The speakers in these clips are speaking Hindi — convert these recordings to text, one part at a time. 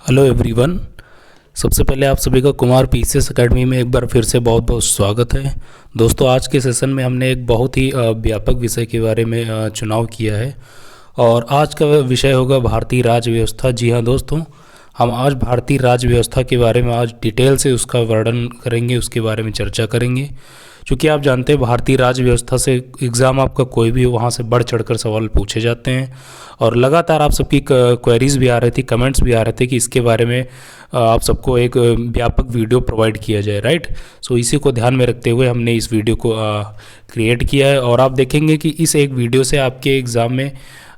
Hello everyone. सबसे पहले आप सभी का कुमार पीसीएस एकेडमी में एक बार फिर से बहुत बहुत स्वागत है। दोस्तों, आज के सेशन में हमने एक बहुत ही व्यापक विषय के बारे में चुनाव किया है और आज का विषय होगा भारतीय राज्य व्यवस्था। जी हाँ दोस्तों, हम आज भारतीय राज्य व्यवस्था के बारे में आज डिटेल से उसका वर्णन करेंगे, उसके बारे में चर्चा करेंगे। क्योंकि आप जानते हैं भारतीय राज्य व्यवस्था से एग्ज़ाम आपका कोई भी हो, वहाँ से बढ़ चढ़कर सवाल पूछे जाते हैं और लगातार आप सबकी क्वेरीज भी आ रही थी, कमेंट्स भी आ रहे थे कि इसके बारे में आप सबको एक व्यापक वीडियो प्रोवाइड किया जाए, राइट। सो इसी को ध्यान में रखते हुए हमने इस वीडियो को क्रिएट किया है और आप देखेंगे कि इस एक वीडियो से आपके एग्ज़ाम में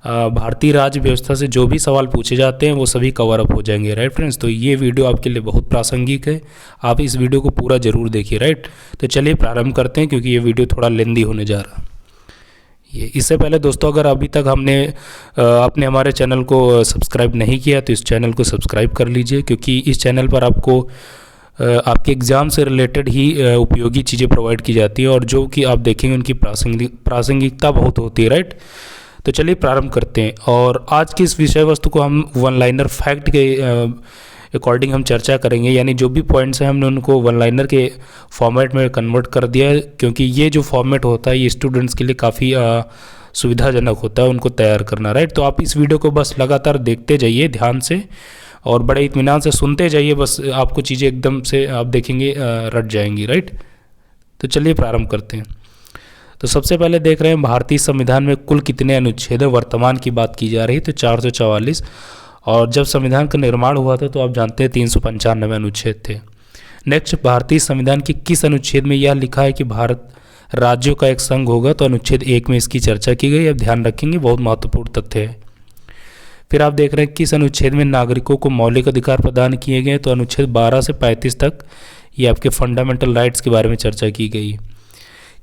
भारतीय राज्य व्यवस्था से जो भी सवाल पूछे जाते हैं वो सभी कवर अप हो जाएंगे, राइट फ्रेंड्स। तो ये वीडियो आपके लिए बहुत प्रासंगिक है, आप इस वीडियो को पूरा ज़रूर देखिए, राइट। तो चलिए प्रारंभ करते हैं क्योंकि ये वीडियो थोड़ा लेंदी होने जा रहा है। इससे पहले दोस्तों, अगर अभी तक आपने हमारे चैनल को सब्सक्राइब नहीं किया तो इस चैनल को सब्सक्राइब कर लीजिए, क्योंकि इस चैनल पर आपको आपके एग्ज़ाम से रिलेटेड ही उपयोगी चीज़ें प्रोवाइड की जाती है और जो कि आप देखेंगे उनकी प्रासंगिकता बहुत होती है, राइट। तो चलिए प्रारंभ करते हैं और आज की इस विषय वस्तु को हम वन लाइनर फैक्ट के अकॉर्डिंग हम चर्चा करेंगे। यानी जो भी पॉइंट्स हैं हमने उनको वन लाइनर के फॉर्मेट में कन्वर्ट कर दिया है, क्योंकि ये जो फॉर्मेट होता है ये स्टूडेंट्स के लिए काफ़ी सुविधाजनक होता है उनको तैयार करना, राइट। तो आप इस वीडियो को बस लगातार देखते जाइए ध्यान से और बड़े इत्मीनान से सुनते जाइए, बस आपको चीज़ें एकदम से आप देखेंगे रट जाएंगी, राइट। तो चलिए प्रारंभ करते हैं। तो सबसे पहले देख रहे हैं भारतीय संविधान में कुल कितने अनुच्छेद हैं। वर्तमान की बात की जा रही है तो 444, और जब संविधान का निर्माण हुआ था तो आप जानते हैं 395 अनुच्छेद थे। नेक्स्ट, भारतीय संविधान के किस अनुच्छेद में यह लिखा है कि भारत राज्यों का एक संघ होगा। तो अनुच्छेद 1 में इसकी चर्चा की गई, अब ध्यान रखेंगे, बहुत महत्वपूर्ण तथ्य है। फिर आप देख रहे हैं किस अनुच्छेद में नागरिकों को मौलिक अधिकार प्रदान किए गए। तो अनुच्छेद 12 से 35 तक ये आपके फंडामेंटल राइट्स के बारे में चर्चा की गई।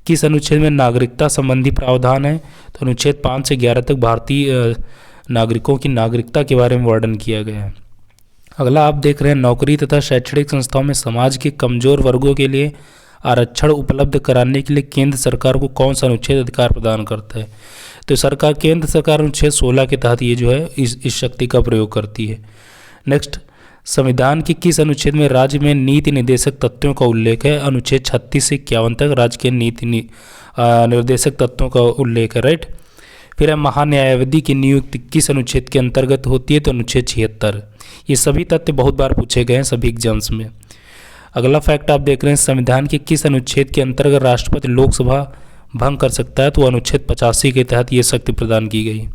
किस अनुच्छेद में नागरिकता संबंधी प्रावधान है। तो अनुच्छेद 5 से 11 तक भारतीय नागरिकों की नागरिकता के बारे में वर्णन किया गया है। अगला आप देख रहे हैं नौकरी तथा शैक्षणिक संस्थाओं में समाज के कमजोर वर्गों के लिए आरक्षण उपलब्ध कराने के लिए केंद्र सरकार को कौन सा अनुच्छेद अधिकार प्रदान करता है। तो केंद्र सरकार अनुच्छेद 16 के तहत ये जो है इस शक्ति का प्रयोग करती है। नेक्स्ट, संविधान के किस अनुच्छेद में राज्य में नीति निर्देशक तत्वों का उल्लेख है। अनुच्छेद 36 से 51 तक राज्य के नीति निर्देशक तत्वों का उल्लेख है, राइट। फिर है महान्यायावधि की नियुक्ति किस अनुच्छेद के अंतर्गत होती है। तो अनुच्छेद 76। ये सभी तथ्य बहुत बार पूछे गए हैं सभी एग्जाम्स में। अगला फैक्ट आप देख रहे हैं संविधान के किस अनुच्छेद के अंतर्गत राष्ट्रपति लोकसभा भंग कर सकता है। तो अनुच्छेद 85 के तहत ये शक्ति प्रदान की गई।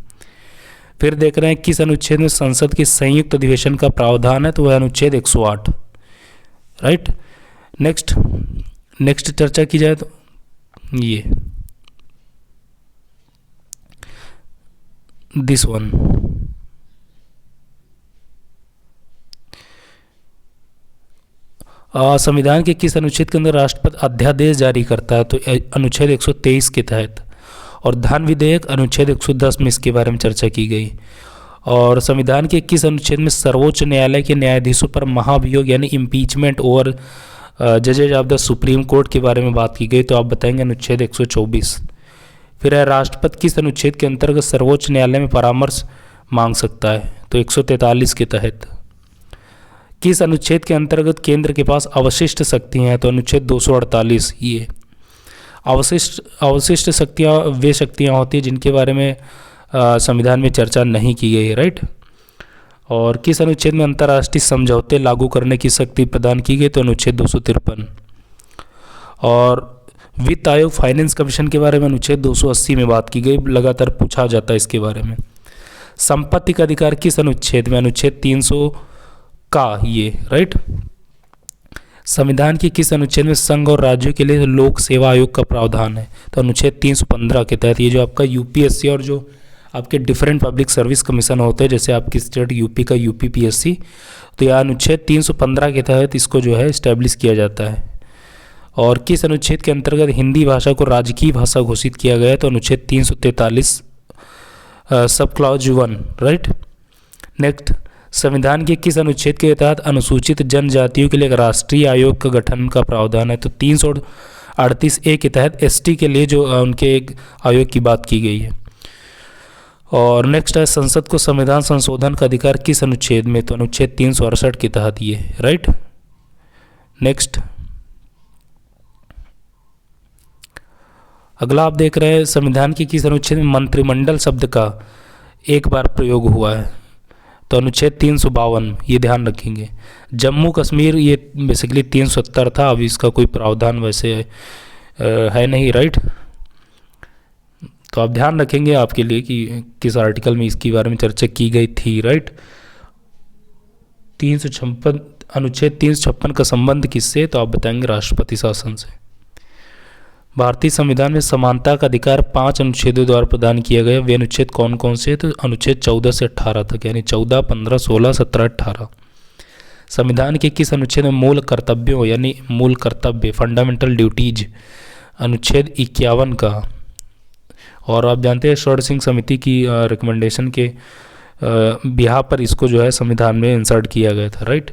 फिर देख रहे हैं किस अनुच्छेद में संसद के संयुक्त अधिवेशन का प्रावधान है। तो वह अनुच्छेद 108, राइट। नेक्स्ट चर्चा की जाए तो ये दिस वन, संविधान के किस अनुच्छेद के अंदर राष्ट्रपति अध्यादेश जारी करता है। तो अनुच्छेद 123 के तहत। और धन विधेयक अनुच्छेद 110 में इसके बारे में चर्चा की गई। और संविधान के किस अनुच्छेद में सर्वोच्च न्यायालय के न्यायाधीशों पर महाभियोग यानी इम्पीचमेंट ओवर जजेज ऑफ द सुप्रीम कोर्ट के बारे में बात की गई। तो आप बताएंगे अनुच्छेद 124। फिर है राष्ट्रपति किस अनुच्छेद के अंतर्गत सर्वोच्च न्यायालय में परामर्श मांग सकता है। तो 143 के तहत। किस अनुच्छेद के अंतर्गत केंद्र के पास अवशिष्ट शक्तियाँ हैं। तो अनुच्छेद 248। ये अवशिष्ट शक्तियाँ वे शक्तियाँ होती हैं जिनके बारे में संविधान में चर्चा नहीं की गई है, राइट। और किस अनुच्छेद में अंतर्राष्ट्रीय समझौते लागू करने की शक्ति प्रदान की गई। तो अनुच्छेद 253। और वित्त आयोग फाइनेंस कमीशन के बारे में अनुच्छेद 280 में बात की गई, लगातार पूछा जाता है इसके बारे में। संपत्ति का अधिकार किस अनुच्छेद में। अनुच्छेद 300 का ये, राइट। संविधान के किस अनुच्छेद में संघ और राज्यों के लिए लोक सेवा आयोग का प्रावधान है। तो अनुच्छेद 315 के तहत। ये जो आपका यूपीएससी और जो आपके डिफरेंट पब्लिक सर्विस कमीशन होते हैं, जैसे आपकी स्टेट यूपी का यूपीपीएससी, तो यह अनुच्छेद 315 के तहत इसको जो है इस्टेब्लिश किया जाता है। और किस अनुच्छेद के अंतर्गत हिंदी भाषा को राजकीय भाषा घोषित किया गया है। तो अनुच्छेद 343 सब क्लॉज 1, राइट। नेक्स्ट, संविधान के किस अनुच्छेद के तहत अनुसूचित जनजातियों के लिए राष्ट्रीय आयोग का गठन का प्रावधान है। तो 338A के तहत एसटी के लिए जो उनके एक आयोग की बात की गई है। और नेक्स्ट है, संसद को संविधान संशोधन का अधिकार किस अनुच्छेद में? तो अनुच्छेद 368 के तहत ये, राइट। नेक्स्ट अगला आप देख रहे हैं, संविधान के किस अनुच्छेद में मंत्रिमंडल शब्द का एक बार प्रयोग हुआ है? तो अनुच्छेद 352, ये ध्यान रखेंगे। जम्मू कश्मीर ये बेसिकली 370 था, अब इसका कोई प्रावधान वैसे है नहीं, राइट। तो आप ध्यान रखेंगे आपके लिए कि किस आर्टिकल में इसके बारे में चर्चा की गई थी, राइट। 356 अनुच्छेद 356 का संबंध किससे? तो आप बताएंगे राष्ट्रपति शासन से। भारतीय संविधान में समानता का अधिकार 5 अनुच्छेदों द्वारा प्रदान किया गया। वे अनुच्छेद कौन कौन से? तो अनुच्छेद 14 से 18 तक, यानी 14, 15, 16, 17, 18। संविधान के किस अनुच्छेद में मूल कर्तव्यों यानी मूल कर्तव्य फंडामेंटल ड्यूटीज अनुच्छेद 51 का? और आप जानते हैं षड् सिंह समिति की रिकमेंडेशन के बिहार पर इसको जो है संविधान में इंसर्ट किया गया था, राइट।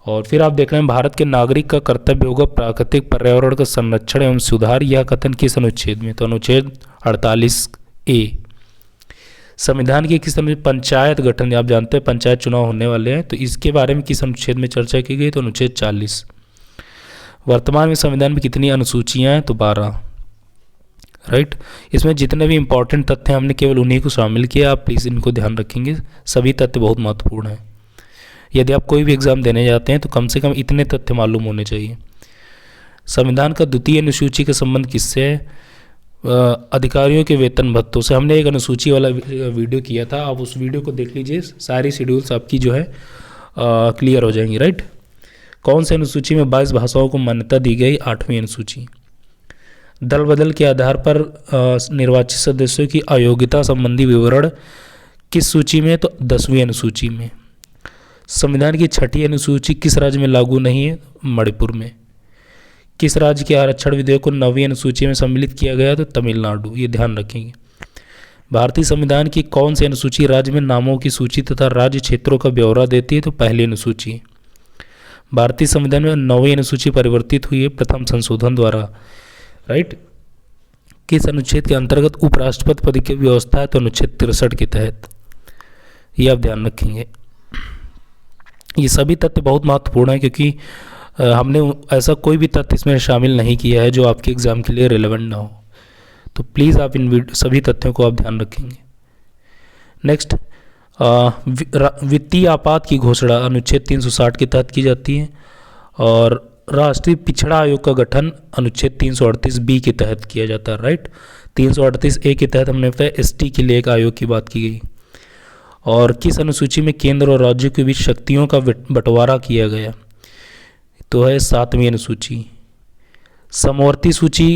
और फिर आप देख रहे हैं, भारत के नागरिक का कर्तव्य होगा प्राकृतिक पर्यावरण का संरक्षण एवं सुधार। यह कथन किस अनुच्छेद में? तो अनुच्छेद 48A। संविधान के किस अनुच्छेद पंचायत गठन, आप जानते हैं पंचायत चुनाव होने वाले हैं, तो इसके बारे में किस अनुच्छेद में चर्चा की गई? तो अनुच्छेद 40। वर्तमान में संविधान में कितनी अनुसूचियां हैं? तो 12, राइट। इसमें जितने भी इंपॉर्टेंट तथ्य हैं हमने केवल उन्हीं को शामिल किया, आप प्लीज़ इनको ध्यान रखेंगे, सभी तथ्य बहुत महत्वपूर्ण हैं। यदि आप कोई भी एग्ज़ाम देने जाते हैं तो कम से कम इतने तथ्य मालूम होने चाहिए। संविधान का द्वितीय अनुसूची का संबंध किससे है? अधिकारियों के वेतन भत्तों से। हमने एक अनुसूची वाला वीडियो किया था, आप उस वीडियो को देख लीजिए, सारी शेड्यूल्स आपकी जो है क्लियर हो जाएंगी, राइट। कौन से अनुसूची में 22 भाषाओं को मान्यता दी गई? 8वीं अनुसूची। दल बदल के आधार पर निर्वाचित सदस्यों की अयोग्यता संबंधी विवरण किस सूची में? तो 10वीं अनुसूची में। संविधान की 6ठी अनुसूची किस राज्य में लागू नहीं है? मणिपुर में। किस राज्य के आरक्षण विधेयक को 9वीं अनुसूची में सम्मिलित किया गया? तो तमिलनाडु, ये ध्यान रखेंगे। भारतीय संविधान की कौन सी अनुसूची राज्य में नामों की सूची तथा राज्य क्षेत्रों का ब्यौरा देती है? तो पहली अनुसूची। भारतीय संविधान में 9वीं अनुसूची परिवर्तित हुई है प्रथम संशोधन द्वारा, राइट। किस अनुच्छेद के अंतर्गत उपराष्ट्रपति पद की व्यवस्था है? तो अनुच्छेद 63 के तहत, ये आप ध्यान रखेंगे। ये सभी तथ्य बहुत महत्वपूर्ण हैं क्योंकि हमने ऐसा कोई भी तथ्य इसमें शामिल नहीं किया है जो आपके एग्ज़ाम के लिए रिलेवेंट ना हो, तो प्लीज़ आप इन सभी तथ्यों को आप ध्यान रखेंगे। नेक्स्ट, वित्तीय आपात की घोषणा अनुच्छेद 360 के तहत की जाती है और राष्ट्रीय पिछड़ा आयोग का गठन अनुच्छेद 338B के तहत किया जाता है, राइट। 338A के तहत हमने बताया ST के लिए एक आयोग की बात की गई। और किस अनुसूची में केंद्र और राज्यों के बीच शक्तियों का बंटवारा किया गया? तो है 7वीं अनुसूची। समवर्ती सूची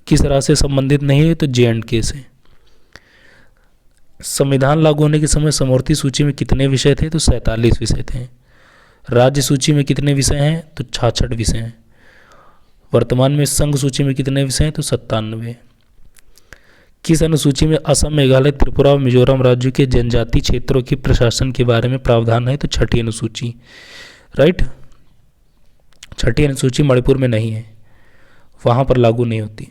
किस राज्य से संबंधित नहीं है? तो J&K से। संविधान लागू होने के समय समवर्ती सूची में कितने विषय थे? तो 47 विषय थे। राज्य सूची में कितने विषय हैं? तो 66 विषय हैं। वर्तमान में संघ सूची में कितने विषय हैं? तो 97। किस अनुसूची में असम, मेघालय, त्रिपुरा और मिजोरम राज्यों के जनजातीय क्षेत्रों के प्रशासन के बारे में प्रावधान है? तो 6ठी अनुसूची, राइट। 6ठी अनुसूची मणिपुर में नहीं है, वहाँ पर लागू नहीं होती।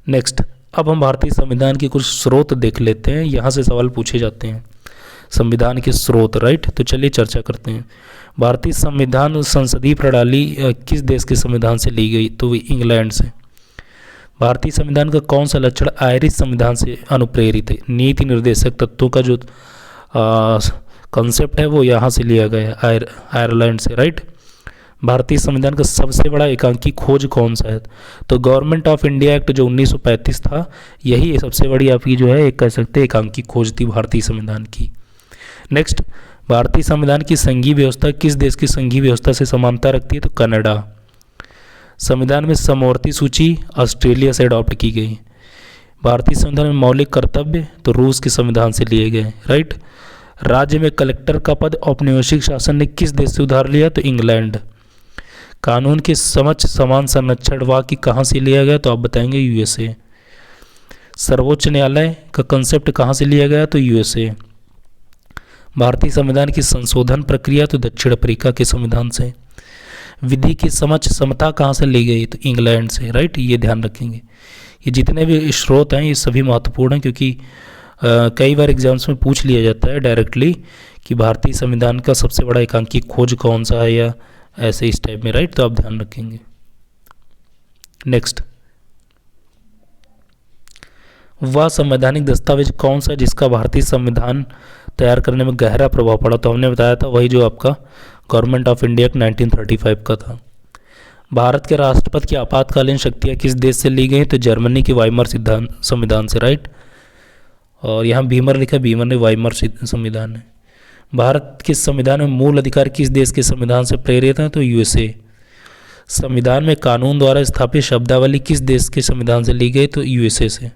नेक्स्ट, अब हम भारतीय संविधान के कुछ स्रोत देख लेते हैं, यहाँ से सवाल पूछे जाते हैं संविधान के स्रोत, राइट। तो चलिए चर्चा करते हैं। भारतीय संविधान संसदीय प्रणाली किस देश के संविधान से ली गई? तो इंग्लैंड से। भारतीय संविधान का कौन सा लक्षण आयरिश संविधान से अनुप्रेरित है? नीति निर्देशक तत्वों का जो कॉन्सेप्ट है वो यहाँ से लिया गया है, आयरलैंड से, राइट। भारतीय संविधान का सबसे बड़ा एकांकी खोज कौन सा है? तो गवर्नमेंट ऑफ इंडिया एक्ट जो 1935 था, यही सबसे बड़ी आपकी जो है एक कह सकते हैं एकांकी खोज थी भारतीय संविधान की। नेक्स्ट, भारतीय संविधान की संघीय व्यवस्था किस देश की संघीय व्यवस्था से समानता रखती है? तो कनाडा। संविधान में समवर्ती सूची ऑस्ट्रेलिया से अडॉप्ट की गई। भारतीय संविधान में मौलिक कर्तव्य तो रूस के संविधान से लिए गए, राइट। राज्य में कलेक्टर का पद औपनिवेशिक शासन ने किस देश से उधार लिया? तो इंग्लैंड। कानून के समक्ष समान संरक्षण वाक्य कहाँ से लिया गया? तो आप बताएंगे USA। सर्वोच्च न्यायालय का कंसेप्ट कहाँ से लिया गया? तो USA। भारतीय संविधान की संशोधन प्रक्रिया तो दक्षिण अफ्रीका के संविधान से। विधि की समझ समता कहाँ से ली गई? तो इंग्लैंड से, राइट। ये ध्यान रखेंगे। ये जितने भी स्रोत हैं ये सभी महत्वपूर्ण हैं क्योंकि कई बार एग्जाम्स में पूछ लिया जाता है डायरेक्टली कि भारतीय संविधान का सबसे बड़ा एकांकी खोज कौन सा है, या ऐसे इस टाइप में, राइट। तो आप ध्यान रखेंगे। नेक्स्ट, वह संवैधानिक दस्तावेज कौन सा जिसका भारतीय संविधान तैयार करने में गहरा प्रभाव पड़ा? तो हमने बताया था वही जो आपका गवर्नमेंट ऑफ इंडिया एक्ट 1935 का था। भारत के राष्ट्रपति की आपातकालीन शक्तियाँ किस देश से ली गई? तो जर्मनी के वाइमर सिद्धांत संविधान से, राइट। और यहाँ बीमर लिखा, बीमर ने वाइमर संविधान है। भारत के संविधान में मूल अधिकार किस देश के संविधान से प्रेरित हैं? तो यूएसए। संविधान में कानून द्वारा स्थापित शब्दावली किस देश के संविधान से ली गई? तो यूएसए से।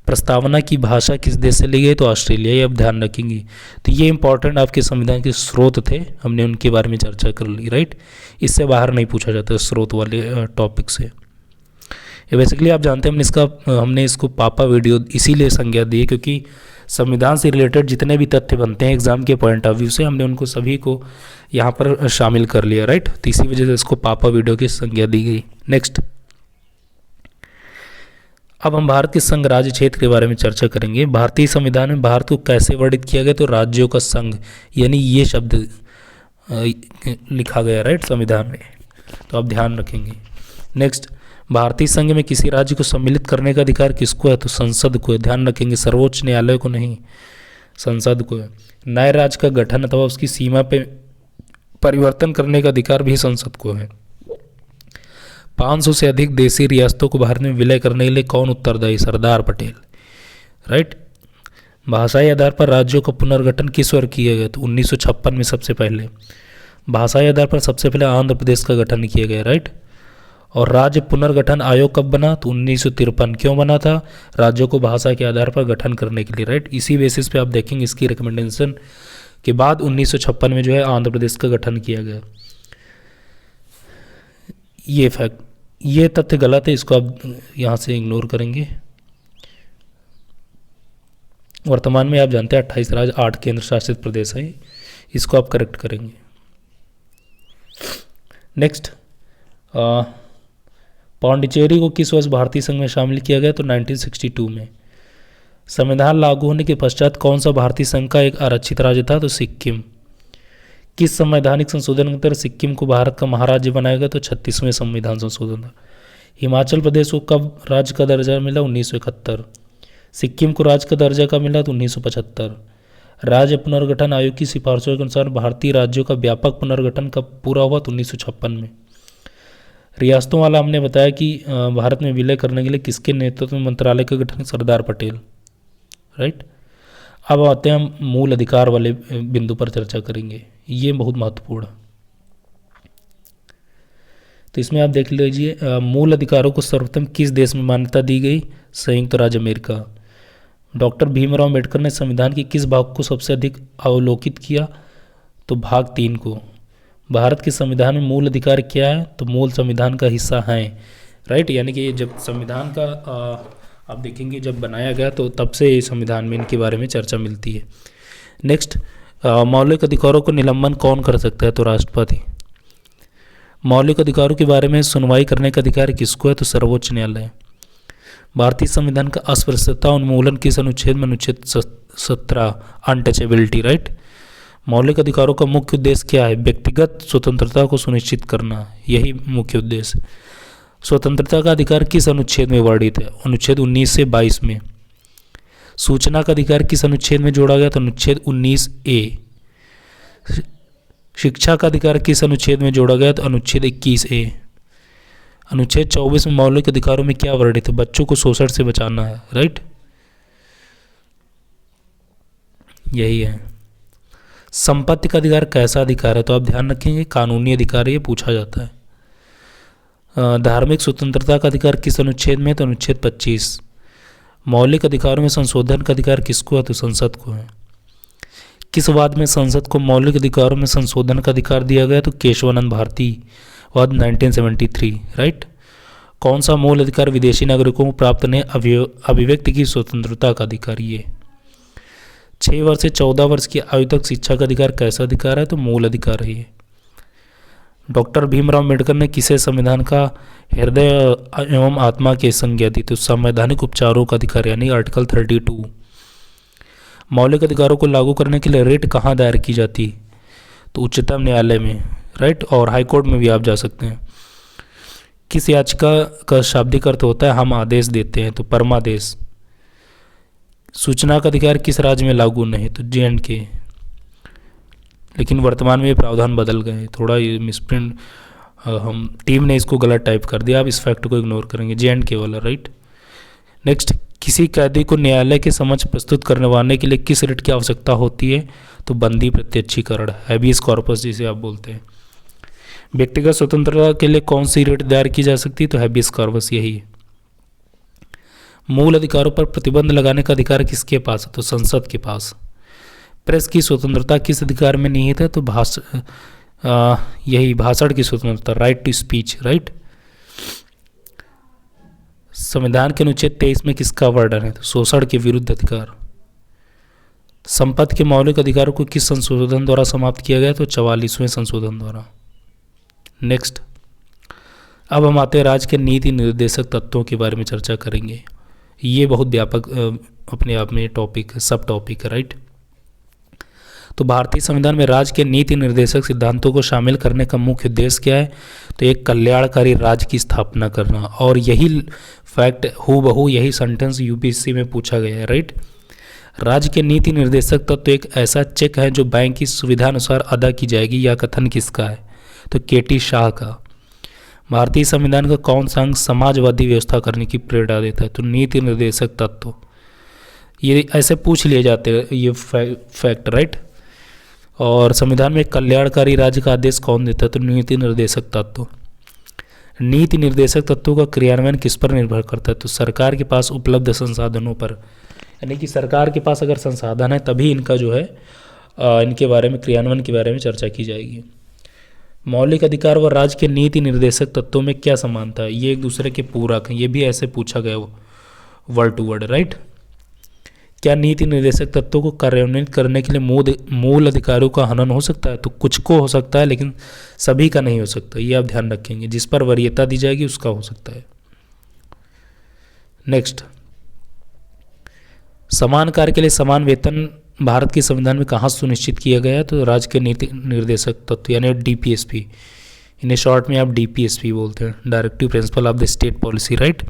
प्रस्तावना की भाषा किस देश से ली गई? तो ऑस्ट्रेलिया। ये आप ध्यान रखेंगे। तो ये इंपॉर्टेंट आपके संविधान के स्रोत थे, हमने उनके बारे में चर्चा कर ली, राइट। इससे बाहर नहीं पूछा जाता स्रोत वाले टॉपिक से। ये बेसिकली आप जानते हैं हमने इसको पापा वीडियो इसीलिए संज्ञा दी क्योंकि संविधान से रिलेटेड जितने भी तथ्य बनते हैं एग्जाम के पॉइंट ऑफ व्यू से, हमने उनको सभी को यहाँ पर शामिल कर लिया, राइट। तो इसी वजह से इसको पापा वीडियो की संज्ञा दी गई। नेक्स्ट, अब हम भारत के संघ राज्य क्षेत्र के बारे में चर्चा करेंगे। भारतीय संविधान में भारत को कैसे वर्णित किया गया? तो राज्यों का संघ, यानी ये शब्द लिखा गया, राइट, संविधान में। तो आप ध्यान रखेंगे। नेक्स्ट, भारतीय संघ में किसी राज्य को सम्मिलित करने का अधिकार किसको है? तो संसद को है। ध्यान रखेंगे, सर्वोच्च न्यायालय को नहीं, संसद को है। नए राज्य का गठन अथवा उसकी सीमा पे परिवर्तन करने का अधिकार भी संसद को है। 500 से अधिक देशी रियासतों को भारत में विलय करने के लिए कौन उत्तरदायी? सरदार पटेल, राइट। भाषाई आधार पर राज्यों का पुनर्गठन किस वर्ष किया गया? तो 1956 में सबसे पहले। भाषाई आधार पर सबसे पहले आंध्र प्रदेश का गठन किया गया, राइट। और राज्य पुनर्गठन आयोग कब बना? तो 1953। क्यों बना था? राज्यों को भाषा के आधार पर गठन करने के लिए, राइट। इसी बेसिस पे आप देखेंगे इसकी रिकमेंडेशन के बाद 1956 में जो है आंध्र प्रदेश का गठन किया गया। ये फैक्ट, ये तथ्य गलत है, इसको आप यहाँ से इग्नोर करेंगे। वर्तमान में आप जानते हैं 28 राज्य 8 केंद्र शासित प्रदेश हैं, इसको आप करेक्ट करेंगे। नेक्स्ट, पांडिचेरी को किस वर्ष भारतीय संघ में शामिल किया गया? तो 1962 में। संविधान लागू होने के पश्चात कौन सा भारतीय संघ का एक आरक्षित राज्य था? तो सिक्किम। किस संवैधानिक संशोधन के तहत सिक्किम को भारत का महाराज्य बनाया गया? तो 36वें संविधान संशोधन था। हिमाचल प्रदेश को कब राज्य का दर्जा मिला? 1971। सिक्किम को राज्य का दर्जा कब मिला? तो 1975। राज्य पुनर्गठन आयोग की सिफारिशों के अनुसार भारतीय राज्यों का व्यापक पुनर्गठन कब पूरा हुआ? तो 1956 में। रियासतों वाला हमने बताया कि भारत में विलय करने के लिए किसके नेतृत्व में मंत्रालय का गठन? सरदार पटेल, राइट। अब आते हैं हम मूल अधिकार वाले बिंदु पर चर्चा करेंगे, ये बहुत महत्वपूर्ण है। तो इसमें आप देख लीजिए, मूल अधिकारों को सर्वप्रथम किस देश में मान्यता दी गई? संयुक्त राज्य अमेरिका। डॉक्टर भीमराव अम्बेडकर ने संविधान के किस भाग को सबसे अधिक अवलोकित किया? तो भाग 3 को। भारत के संविधान में मूल अधिकार क्या है? तो मूल संविधान का हिस्सा हैं, राइट। यानी कि जब संविधान का आप देखेंगे जब बनाया गया तो तब से संविधान में इनके बारे में चर्चा मिलती है। नेक्स्ट, मौलिक अधिकारों को निलंबन कौन कर सकता है? तो राष्ट्रपति। मौलिक अधिकारों के बारे में सुनवाई करने का अधिकार किसको है? तो सर्वोच्च न्यायालय। भारतीय संविधान का अस्पृश्यता उन्मूलन किस अनुच्छेद में? अनुच्छेद 17, अनटचेबिलिटी, राइट। मौलिक अधिकारों का मुख्य उद्देश्य क्या है? व्यक्तिगत स्वतंत्रता को सुनिश्चित करना, यही मुख्य उद्देश्य। स्वतंत्रता का अधिकार किस अनुच्छेद में वर्णित है? अनुच्छेद 19 से 22 में। सूचना का अधिकार किस अनुच्छेद में जोड़ा गया? तो अनुच्छेद 19A। शिक्षा का अधिकार किस अनुच्छेद में जोड़ा गया? तो अनुच्छेद 21A। अनुच्छेद 24 में मौलिक अधिकारों में क्या वर्णित है? बच्चों को शोषण से बचाना है, राइट। यही है। संपत्ति का अधिकार कैसा अधिकार है? तो आप ध्यान रखेंगे कानूनी अधिकार, ये पूछा जाता है। धार्मिक स्वतंत्रता का अधिकार किस अनुच्छेद में? तो अनुच्छेद 25। मौलिक अधिकारों में संशोधन का अधिकार किसको है? तो संसद को है। किस वाद में संसद को मौलिक अधिकारों में संशोधन का अधिकार दिया गया? तो केशवानंद भारती वाद 1973, राइट। कौन सा मूल अधिकार विदेशी नागरिकों को प्राप्त नहीं? अभिव्यक्ति की स्वतंत्रता का अधिकार। ये 6 वर्ष से 14 वर्ष की आयु तक शिक्षा का अधिकार कैसा अधिकार है? तो मूल अधिकार है ये। डॉक्टर भीमराव अम्बेडकर ने किसे संविधान का हृदय एवं आत्मा की संज्ञा दी? तो संवैधानिक उपचारों का अधिकार, यानी आर्टिकल 32। मौलिक अधिकारों को लागू करने के लिए रिट कहाँ दायर की जाती? तो उच्चतम न्यायालय में, राइट, और हाई कोर्ट में भी आप जा सकते हैं। किस याचिका का शाब्दिक अर्थ होता है हम आदेश देते हैं? तो परमादेश। सूचना का अधिकार किस राज्य में लागू नहीं? तो J&K। लेकिन वर्तमान में ये प्रावधान बदल गए हैं, थोड़ा ये मिसप्रिंट, हम टीम ने इसको गलत टाइप कर दिया, आप इस फैक्ट को इग्नोर करेंगे, J&K वाला, राइट। नेक्स्ट, किसी कैदी को न्यायालय के समक्ष प्रस्तुत करवाने के लिए किस रिट की आवश्यकता होती है? तो बंदी प्रत्यक्षीकरण, हैबियस कॉर्पस जिसे आप बोलते हैं। व्यक्तिगत स्वतंत्रता के लिए कौन सी रिट दायर की जा सकती है? तो हैबियस कॉर्पस यही है। मूल अधिकारों पर प्रतिबंध लगाने का अधिकार किसके पास है? तो संसद के पास। प्रेस की स्वतंत्रता किस अधिकार में निहित है? तो यही भाषण की स्वतंत्रता, राइट टू स्पीच, राइट। संविधान के अनुच्छेद 23 में किसका वर्णन है? तो शोषण के विरुद्ध अधिकार। संपत्ति के मौलिक अधिकारों को किस संशोधन द्वारा समाप्त किया गया? तो 44वें संशोधन द्वारा। नेक्स्ट, अब हम आते हैं राज्य के नीति निर्देशक तत्वों के बारे में चर्चा करेंगे। ये बहुत व्यापक अपने आप में टॉपिक है, सब टॉपिक है, राइट। तो भारतीय संविधान में राज्य के नीति निर्देशक सिद्धांतों को शामिल करने का मुख्य उद्देश्य क्या है? तो एक कल्याणकारी राज्य की स्थापना करना। और यही फैक्ट हूबहू यही सेंटेंस यूपीएससी में पूछा गया है, राइट। राज्य के नीति निर्देशक तत्व तो एक ऐसा चेक है जो बैंक की सुविधा अनुसार अदा की जाएगी, या कथन किसका है? तो KT शाह का। भारतीय संविधान का कौन सा अंग समाजवादी व्यवस्था करने की प्रेरणा देता है? तो नीति निर्देशक तत्व। ये ऐसे पूछ लिए जाते हैं ये फैक्ट, राइट। और संविधान में कल्याणकारी राज्य का आदेश कौन देता है? तो नीति निर्देशक तत्व। नीति निर्देशक तत्वों का क्रियान्वयन किस पर निर्भर करता है? तो सरकार के पास उपलब्ध संसाधनों पर, यानी कि सरकार के पास अगर संसाधन है तभी इनका जो है इनके बारे में, क्रियान्वयन के बारे में चर्चा की जाएगी। मौलिक अधिकार व राज्य के नीति निर्देशक तत्वों में क्या समानता है? ये एक दूसरे के पूरक हैं, ये भी ऐसे पूछा गया वर्ड टू वर्ड, राइट। क्या नीति निर्देशक तत्वों को कार्यान्वित करने के लिए मूल अधिकारों का हनन हो सकता है? तो कुछ को हो सकता है, लेकिन सभी का नहीं हो सकता, ये आप ध्यान रखेंगे। जिस पर वरीयता दी जाएगी उसका हो सकता है। नेक्स्ट, समान कार्य के लिए समान वेतन भारत के संविधान में कहाँ सुनिश्चित किया गया है? तो राज्य के नीति निर्देशक तत्व, यानी DPSP। इन्हें शॉर्ट में आप DPSP बोलते हैं, directive principle of the state policy, right.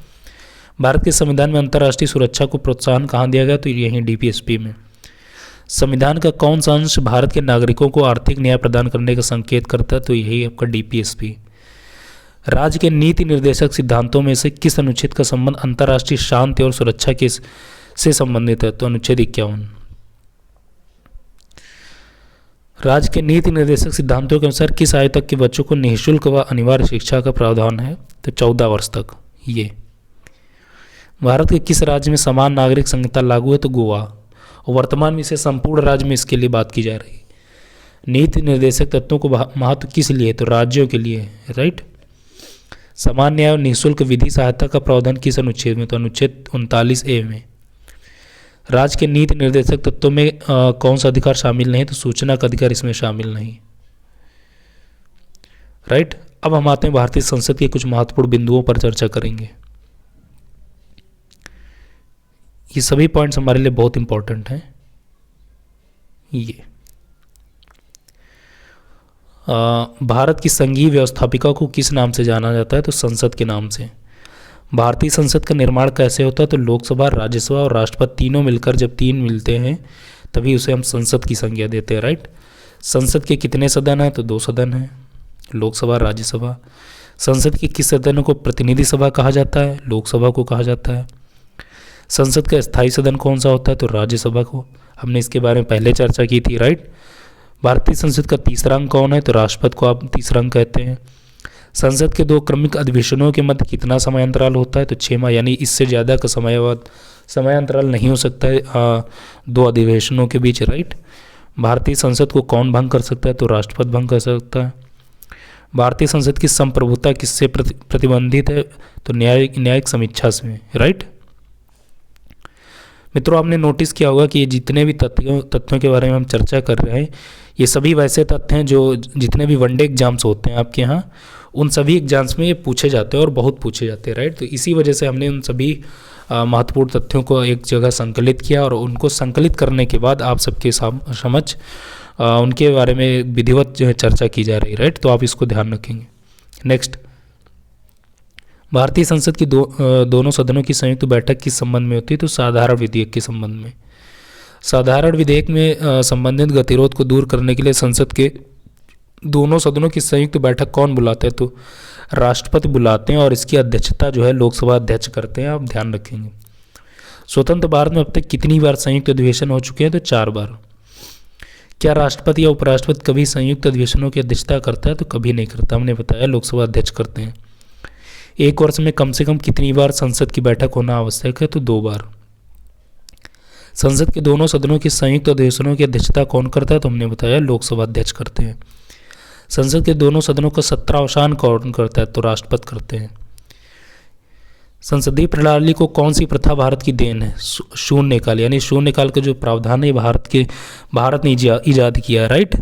Bharat के संविधान में अंतर्राष्ट्रीय सुरक्षा को प्रोत्साहन कहाँ दिया गया? तो यहीं DPSP में। संविधान का कौन सा अंश भारत के नागरिकों को आर्थिक न्याय प्रदान करने का संकेत करता है? तो यही आपका DPSP। राज्य के नीति निर्देशक सिद्धांतों में से किस अनुच्छेद का संबंध अंतर्राष्ट्रीय शांति और सुरक्षा के से संबंधित है? तो अनुच्छेद 51। राज्य के नीति निर्देशक सिद्धांतों के अनुसार किस आयु तक के बच्चों को निःशुल्क व अनिवार्य शिक्षा का प्रावधान है? तो 14 वर्ष तक। ये भारत के किस राज्य में समान नागरिक संहिता लागू है? तो गोवा। और वर्तमान में इसे संपूर्ण राज्य में इसके लिए बात की जा रही है। नीति निर्देशक तत्वों को महत्व किस लिए? तो राज्यों के लिए, राइट। समान न्याय और निःशुल्क विधि सहायता का प्रावधान किस अनुच्छेद में? तो अनुच्छेद 39A में। राज्य के नीति निर्देशक तत्वों में कौन सा अधिकार शामिल नहीं? तो सूचना का अधिकार इसमें शामिल नहीं, राइट। अब हम आते हैं भारतीय संसद के कुछ महत्वपूर्ण बिंदुओं पर चर्चा करेंगे। ये सभी पॉइंट्स हमारे लिए बहुत इंपॉर्टेंट हैं। ये भारत की संघीय व्यवस्थापिका को किस नाम से जाना जाता है? तो संसद के नाम से। भारतीय संसद का निर्माण कैसे होता है? तो लोकसभा, राज्यसभा और राष्ट्रपति तीनों मिलकर जब तीन मिलते हैं तभी उसे हम संसद की संज्ञा देते हैं, राइट। संसद के कितने सदन हैं? तो 2 सदन हैं, लोकसभा, राज्यसभा। संसद के किस सदन को प्रतिनिधि सभा कहा जाता है? लोकसभा को कहा जाता है। संसद का स्थायी सदन कौन सा होता है? तो राज्यसभा को। हमने इसके बारे में पहले चर्चा की थी, राइट। भारतीय संसद का तीसरा अंग कौन है? तो राष्ट्रपति को आप तीसरा अंग कहते हैं। संसद के 2 क्रमिक अधिवेशनों के मध्य कितना समय अंतराल होता है? तो 6 माह, यानी इससे ज़्यादा का समय अंतराल नहीं हो सकता है 2 अधिवेशनों के बीच, राइट। भारतीय संसद को कौन भंग कर सकता है? तो राष्ट्रपति भंग कर सकता है। भारतीय संसद की संप्रभुता किससे प्रतिबंधित है? तो न्यायिक समीक्षा से, राइट। मित्रों, आपने नोटिस किया होगा कि ये जितने भी तथ्यों के बारे में हम चर्चा कर रहे हैं, ये सभी वैसे तथ्य हैं जो जितने भी वनडे एग्जाम्स होते हैं आपके यहाँ, उन सभी एग्जाम्स में ये पूछे जाते हैं और बहुत पूछे जाते हैं, राइट। तो इसी वजह से हमने उन सभी महत्वपूर्ण तथ्यों को एक जगह संकलित किया और उनको संकलित करने के बाद आप सबके समझ उनके बारे में विधिवत जो है चर्चा की जा रही है, राइट। तो आप इसको ध्यान रखेंगे। नेक्स्ट, भारतीय संसद की दोनों सदनों की संयुक्त बैठक किस संबंध में होती है? तो साधारण विधेयक के संबंध में। साधारण विधेयक में संबंधित गतिरोध को दूर करने के लिए संसद के दोनों सदनों की संयुक्त बैठक कौन बुलाते हैं? तो राष्ट्रपति बुलाते हैं और इसकी अध्यक्षता जो है लोकसभा अध्यक्ष करते हैं, आप ध्यान रखेंगे। स्वतंत्र भारत में अब तक कितनी बार संयुक्त अधिवेशन हो चुके हैं? तो 4 बार। क्या राष्ट्रपति या उपराष्ट्रपति कभी संयुक्त अधिवेशनों की अध्यक्षता करता है? तो कभी नहीं करता, हमने बताया लोकसभा अध्यक्ष करते हैं। एक वर्ष में कम से कम कितनी बार संसद की बैठक होना आवश्यक है? तो 2 बार। संसद के दोनों सदनों की संयुक्त अधिवेशनों की अध्यक्षता कौन करता है? तो हमने बताया लोकसभा अध्यक्ष करते हैं। संसद के दोनों सदनों का सत्रावसान कौन करता है? तो राष्ट्रपति करते हैं। संसदीय प्रणाली को कौन सी प्रथा भारत की देन है? शून्यकाल, यानी शून्यकाल का जो प्रावधान है भारत ने इजाद किया है, राइट।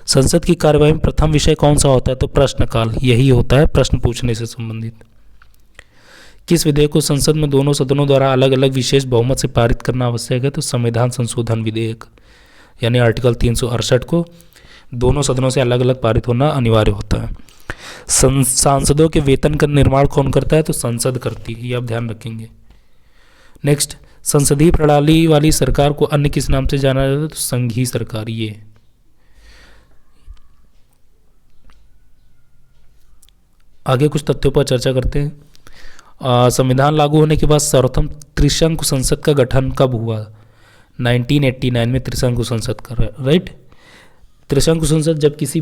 संसद की कार्यवाही में प्रथम विषय कौन सा होता है? तो प्रश्नकाल, यही होता है प्रश्न पूछने से संबंधित। किस विधेयक को संसद में दोनों सदनों द्वारा अलग अलग विशेष बहुमत से पारित करना आवश्यक है? तो संविधान संशोधन विधेयक, यानी आर्टिकल 368 को दोनों सदनों से अलग अलग पारित होना अनिवार्य होता है। सांसदों के वेतन का निर्माण कौन करता है? तो संसद करती है, ये आप ध्यान रखेंगे। नेक्स्ट, संसदीय प्रणाली वाली सरकार को अन्य किस नाम से जाना जाता है? तो संघीय सरकार। ये आगे कुछ तथ्यों पर चर्चा करते हैं। संविधान लागू होने के बाद सर्वप्रथम त्रिशंकु संसद का गठन कब हुआ? 1989 में त्रिशंकु संसद का, राइट। त्रिशंकु संसद जब किसी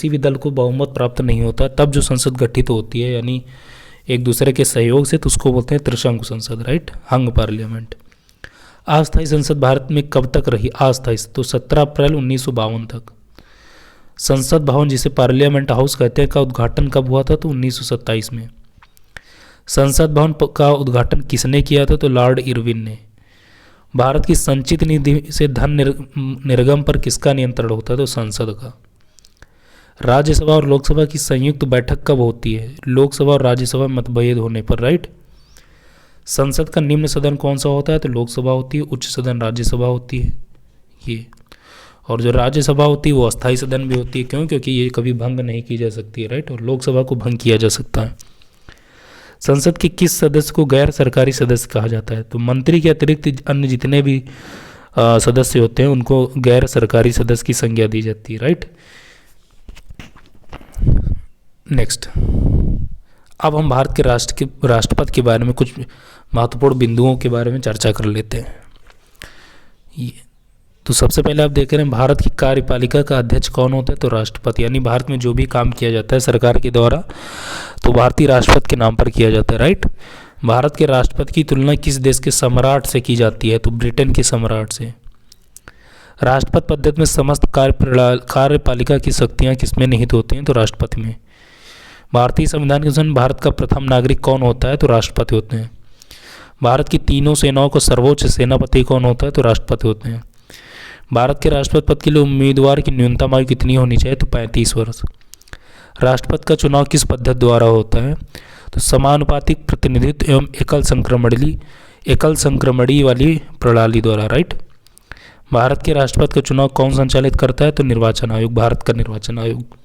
भी दल को बहुमत प्राप्त नहीं होता तब जो संसद गठित होती है, यानी एक दूसरे के सहयोग से, तो उसको बोलते हैं त्रिशंकु संसद, राइट, हंग पार्लियामेंट। अस्थायी संसद भारत में कब तक रही? अस्थायी तो 17 अप्रैल 1952 तक। संसद भवन जिसे पार्लियामेंट हाउस कहते हैं का उद्घाटन कब हुआ था? तो 1927 में। संसद भवन का उद्घाटन किसने किया था? तो लॉर्ड इरविन ने। भारत की संचित निधि से धन निर्गम पर किसका नियंत्रण होता है? तो संसद का। राज्यसभा और लोकसभा की संयुक्त बैठक कब होती है? लोकसभा और राज्यसभा में मतभेद होने पर, राइट। संसद का निम्न सदन कौन सा होता है? तो लोकसभा होती है। उच्च सदन राज्यसभा होती है ये, और जो राज्यसभा होती है वो अस्थायी सदन भी होती है। क्यों? क्योंकि ये कभी भंग नहीं की जा सकती है, राइट, और लोकसभा को भंग किया जा सकता है। संसद के किस सदस्य को गैर सरकारी सदस्य कहा जाता है? तो मंत्री के अतिरिक्त अन्य जितने भी सदस्य होते हैं उनको गैर सरकारी सदस्य की संज्ञा दी जाती है, राइट। नेक्स्ट, अब हम भारत के राष्ट्रपति के बारे में कुछ महत्वपूर्ण बिंदुओं के बारे में चर्चा कर लेते हैं। ये तो सबसे पहले आप देख रहे हैं भारत की कार्यपालिका का अध्यक्ष कौन होता है? तो राष्ट्रपति, यानी भारत में जो भी काम किया जाता है सरकार के द्वारा तो भारतीय राष्ट्रपति के नाम पर किया जाता है, राइट। भारत के राष्ट्रपति की तुलना किस देश के सम्राट से की जाती है? तो ब्रिटेन के सम्राट से। राष्ट्रपति पद्धति में समस्त कार्यपालिका की शक्तियाँ किसमें निहित होती हैं? तो राष्ट्रपति में। भारतीय संविधान के अनुसार भारत का प्रथम नागरिक कौन होता है? तो राष्ट्रपति होते हैं। भारत की तीनों सेनाओं का सर्वोच्च सेनापति कौन होता है? तो राष्ट्रपति होते हैं। भारत के राष्ट्रपति पद के लिए उम्मीदवार की न्यूनतम आयु कितनी होनी चाहिए? तो 35 वर्ष। राष्ट्रपति का चुनाव किस पद्धति द्वारा होता है? तो समानुपातिक प्रतिनिधित्व एवं एकल संक्रमणी वाली प्रणाली द्वारा, राइट। भारत के राष्ट्रपति का चुनाव कौन संचालित करता है? तो निर्वाचन आयोग, भारत का निर्वाचन आयोग।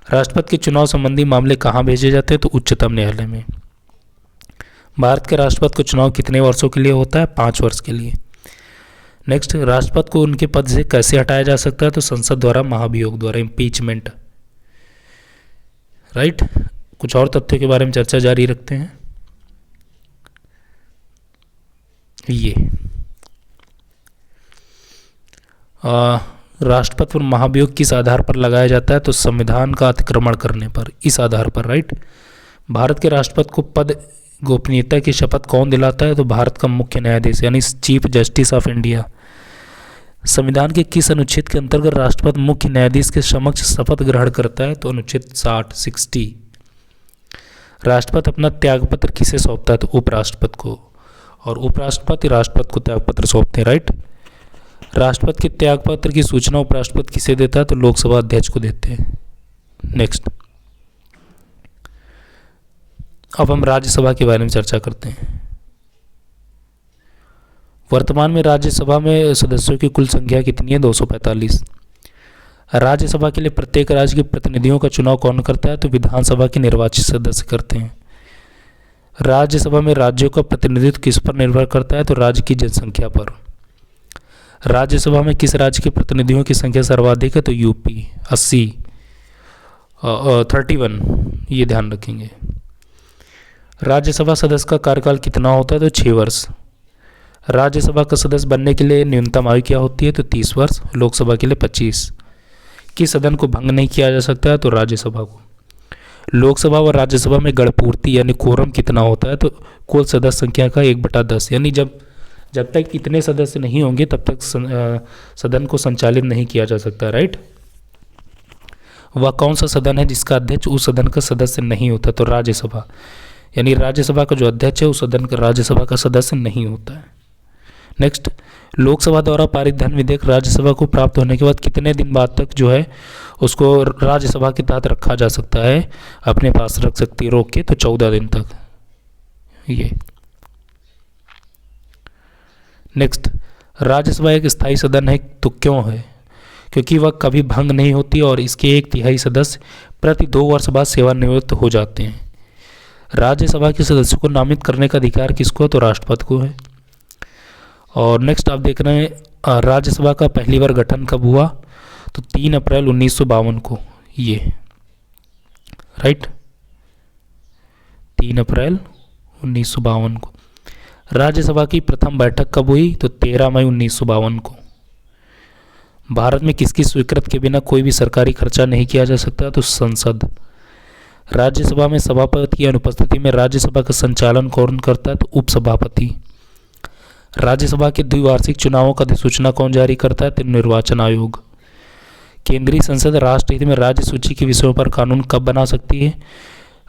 राष्ट्रपति के चुनाव संबंधी मामले कहाँ भेजे जाते हैं? तो उच्चतम न्यायालय में। भारत के राष्ट्रपति का चुनाव कितने वर्षों के लिए होता है? 5 वर्ष के लिए। नेक्स्ट, राष्ट्रपति को उनके पद से कैसे हटाया जा सकता है? तो संसद द्वारा, महाभियोग द्वारा, इम्पीचमेंट, राइट। कुछ और तथ्यों के बारे में चर्चा जारी रखते हैं। ये राष्ट्रपति पर महाभियोग किस आधार पर लगाया जाता है? तो संविधान का अतिक्रमण करने पर, इस आधार पर, राइट। भारत के राष्ट्रपति को पद गोपनीयता की शपथ कौन दिलाता है? तो भारत का मुख्य न्यायाधीश, यानी चीफ जस्टिस ऑफ इंडिया। संविधान के किस अनुच्छेद के अंतर्गत राष्ट्रपति मुख्य न्यायाधीश के समक्ष शपथ ग्रहण करता है? तो अनुच्छेद 60। राष्ट्रपति अपना त्यागपत्र किसे सौंपता है? तो उपराष्ट्रपति को, और उपराष्ट्रपति राष्ट्रपति को त्यागपत्र सौंपते हैं, राइट। राष्ट्रपति के त्यागपत्र की सूचना उपराष्ट्रपति किसे देता है? तो लोकसभा अध्यक्ष को देते हैं। नेक्स्ट, अब हम राज्यसभा के बारे में चर्चा करते हैं। वर्तमान में राज्यसभा में सदस्यों की कुल संख्या कितनी है? 245। राज्यसभा के लिए प्रत्येक राज्य के प्रतिनिधियों का चुनाव कौन करता है? तो विधानसभा के निर्वाचित सदस्य करते हैं। राज्यसभा में राज्यों का प्रतिनिधित्व किस पर निर्भर करता है? तो राज्य की जनसंख्या पर। राज्यसभा में किस राज्य के प्रतिनिधियों की संख्या सर्वाधिक है? तो यूपी 80 31, ये ध्यान रखेंगे। राज्यसभा सदस्य का कार्यकाल कितना होता है? तो 6 वर्ष। राज्यसभा का सदस्य बनने के लिए न्यूनतम आयु क्या होती है? तो 30 वर्ष। लोकसभा के लिए 25। किस सदन को भंग नहीं किया जा सकता है? तो राज्यसभा को। लोकसभा और राज्यसभा में गणपूर्ति यानी कोरम कितना होता है? तो कुल सदस्य संख्या का 1/10, यानी जब तक इतने सदस्य नहीं होंगे तब तक सदन को संचालित नहीं किया जा सकता, राइट। वह कौन सा सदन है जिसका अध्यक्ष उस सदन का सदस्य नहीं होता? तो राज्यसभा, यानी राज्यसभा का जो अध्यक्ष है उस सदन का राज्यसभा का सदस्य नहीं होता है। नेक्स्ट, लोकसभा द्वारा पारित धन विधेयक राज्यसभा को प्राप्त होने के बाद कितने दिन बाद तक जो है उसको राज्यसभा के तहत रखा जा सकता है, अपने पास रख सकती है रोक के? तो 14 दिन तक। ये नेक्स्ट, राज्यसभा एक स्थायी सदन है तो क्यों है? क्योंकि वह कभी भंग नहीं होती और इसके 1/3 सदस्य प्रति 2 वर्ष बाद सेवानिवृत्त हो जाते हैं। राज्यसभा के सदस्यों को नामित करने का अधिकार किसको है? तो राष्ट्रपति को है। और नेक्स्ट आप देख रहे हैं राज्यसभा का पहली बार गठन कब हुआ? तो 3 अप्रैल 1952 को, ये राइट, 3 अप्रैल 1952 को। राज्यसभा की प्रथम बैठक कब हुई? तो 13 मई 1952 को। भारत में किसकी स्वीकृति के बिना कोई भी सरकारी खर्चा नहीं किया जा सकता? तो संसद। राज्यसभा में सभापति की अनुपस्थिति में राज्यसभा का संचालन कौन करता है? तो उपसभापति। राज्यसभा के द्विवार्षिक चुनावों का अधिसूचना कौन जारी करता है? तो निर्वाचन आयोग। केंद्रीय संसद राष्ट्रहित में राज्य सूची के विषयों पर कानून कब बना सकती है?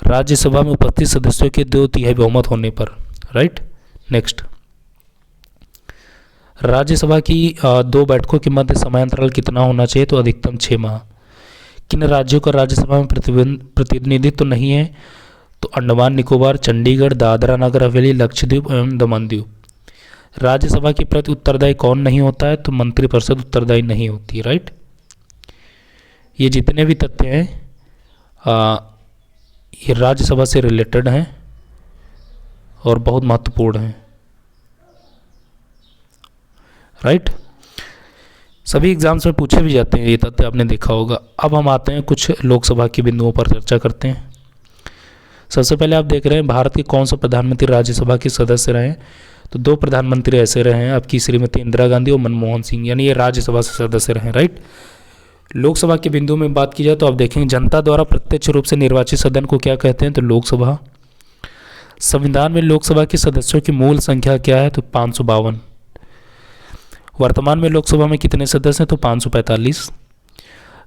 राज्यसभा में उपस्थित सदस्यों के 2/3 बहुमत होने पर, राइट। नेक्स्ट, राज्यसभा की 2 बैठकों के मध्य समयांतराल कितना होना चाहिए? तो अधिकतम 6 माह। किन राज्यों का राज्यसभा में प्रतिनिधित्व तो नहीं है? तो अंडमान निकोबार, चंडीगढ़, दादरा नगर हवेली, लक्षद्वीप एवं दमन द्वीप। राज्यसभा के प्रति उत्तरदायी कौन नहीं होता है? तो मंत्रिपरिषद उत्तरदायी नहीं होती, राइट। ये जितने भी तथ्य हैं ये राज्यसभा से रिलेटेड हैं और बहुत महत्वपूर्ण हैं, राइट। सभी एग्जाम्स में पूछे भी जाते हैं, ये तथ्य आपने देखा होगा। अब हम आते हैं कुछ लोकसभा के बिंदुओं पर चर्चा करते हैं। सबसे पहले आप देख रहे हैं भारत के कौन सा प्रधानमंत्री राज्यसभा के सदस्य रहे हैं? तो 2 प्रधानमंत्री ऐसे रहे हैं आपकी, श्रीमती इंदिरा गांधी और मनमोहन सिंह, यानी ये राज्यसभा से सदस्य रहे हैं, राइट। लोकसभा के बिंदु में बात की जाए तो आप देखेंगे जनता द्वारा प्रत्यक्ष रूप से निर्वाचित सदन को क्या कहते हैं? तो लोकसभा। संविधान में लोकसभा के सदस्यों की मूल संख्या क्या है? तो 552। वर्तमान में लोकसभा में कितने सदस्य हैं? तो 545।